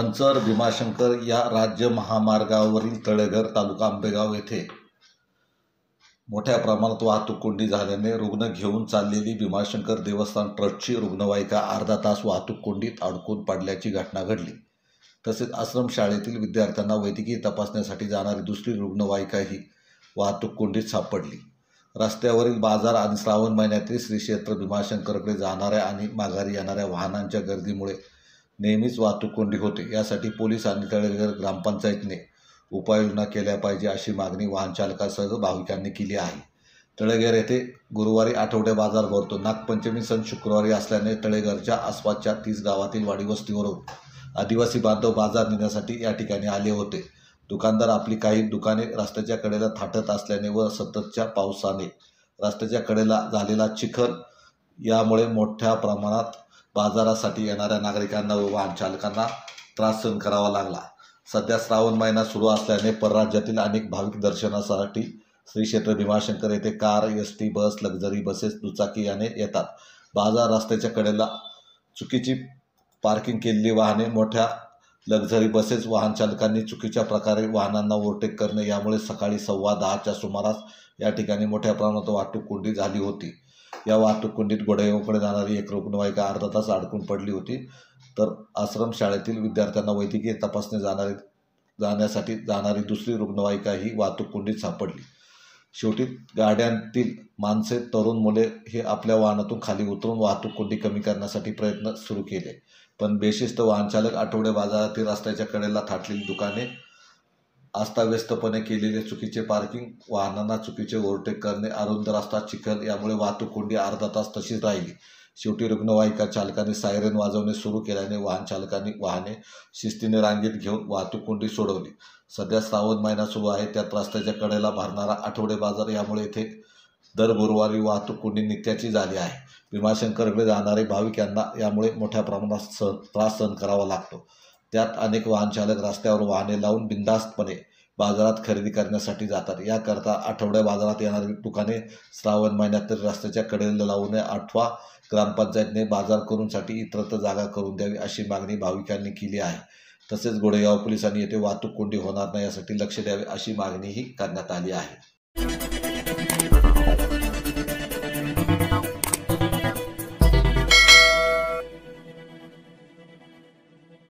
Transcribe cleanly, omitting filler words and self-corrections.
मंचर भीमाशंकर या राज्य महामार्गावरील तळेघर तालुका आंबेगाव येथे मोठ्या प्रमाणात वाहतूक कोंडी झाल्याने रुग्ण घेऊन चाललेली भीमाशंकर देवस्थान ट्रस्टची रुग्णवाहिका अर्धा तास वाहतूक कोंडीत अडकून पडल्याची घटना घडली। तसेच आश्रमशाळेतील विद्यार्थ्यांना वैद्यकीय तपासण्यासाठी जाणारी दुसरी रुग्णवाहिकाही वाहतूक कोंडीत सापडली। रस्त्यावरील बाजार आणि श्रावण महिन्यातील श्री क्षेत्र भीमाशंकरकडे जाणाऱ्या आणि माघारी येणाऱ्या वाहनांच्या गर्दीमुळे नेहमीच वाहतूक कोंडी होते। यासाठी पोलीस आणि तळेघर ग्रामपंचायतीने उपाययोजना केल्या पाहिजे अशी मागणी वाहन चालकांसह भाविकांनी केली आहे। तळेघर येथे गुरुवारी आठवडे बाजार भरतो। नागपंचमी सण शुक्रवारी असल्याने तळेघरच्या आसपासच्या 30 गावातील वाडी वस्तीवरून आदिवासी बांधव बाजार नेण्यासाठी या ठिकाणी आले होते। दुकानदार आपली काही दुकाने रस्त्याच्या कडेला थाटत असल्याने व सततच्या पावसाने रस्त्याच्या कडेला झालेला चिखल यामुळे मोठ्या प्रमाणात बाजारासाठी येणाऱ्या नागरिकांना व वाहन चालकांना त्रास सहन करावा लागला। सध्या श्रावण महिना सुरू असल्याने परराज्यातील अनेक भाविक दर्शनासाठी श्री क्षेत्र भीमाशंकर येथे car, ST bus, luxury buses, दुचाकी याने येतात। बाजार रस्त्याच्या कडेला चुकीची पार्किंग केलेली वाहने, मोठ्या लक्झरी बसेस, वाहन चालकांनी चुकीच्या प्रकारे वाहनांना ओव्हरटेक करणे यामुळे सकाळी 10:15च्या सुमारास या ठिकाणी मोठ्या प्रमाणात वाहतूक कोंडी झाली होती। या वाहतूक कोंडीत गोडेगावकडे जाणारी एक रुग्णवाहिका अर्धा तास अडकून पडली होती, तर आश्रमशाळेतील विद्यार्थ्यांना वैद्यकीय तपासणी जाण्यासाठी जाणारी दुसरी रुग्णवाहिकाही वाहतूक कोंडीत सापडली। शेवटी गाड्यांतील माणसे, तरुण मुले हे आपल्या वाहनातून खाली उतरून वाहतूक कोंडी कमी करण्यासाठी प्रयत्न सुरू केले, पण बेशिस्त वाहन चालक आठवडे बाजारातील रस्त्याच्या कडेला थाटलेली दुकाने, अस्ताव्यस्तपणे केलेले चुकीचे पार्किंग, वाहनांना चुकीचे ओव्हरटेक करणे, अरुंद रस्ता, चिखल यामुळे वाहतूक कोंडी अर्धा तास तशीच राहिली। शेवटी रुग्णवाहिका चालकांनी सायरन वाजवणे सुरू केल्याने वाहन चालकांनी वाहने शिस्तीने रांगेत घेऊन वाहतूक कोंडी सोडवली। सध्या श्रावण महिना सुरू आहे, त्यात रस्त्याच्या कडेला भरणारा आठवडे बाजार यामुळे येथे दर गुरुवारी वाहतूक कोंडी नित्याची झाली आहे। भीमाशंकरकडे जाणारे भाविक यांना यामुळे मोठ्या प्रमाणात त्रास सहन करावा लागतो। त्यात अनेक वाहन चालक रस्त्यावर वाहने लावून बिनधास्तपणे बाजारात खरेदी करण्यासाठी जातात। याकरता आठवड्या बाजारात येणारी दुकाने श्रावण महिन्यात रस्त्याच्या कडेला लावू नये अथवा ग्रामपंचायतीने बाजार करूंसाठी इतरत्र जागा करून द्यावी अशी मागणी भाविकांनी केली आहे। तसेच गोडेगाव पोलिसांनी येथे वाहतूक कोंडी होणार नाही यासाठी लक्ष द्यावे अशी मागणीही करण्यात आली आहे।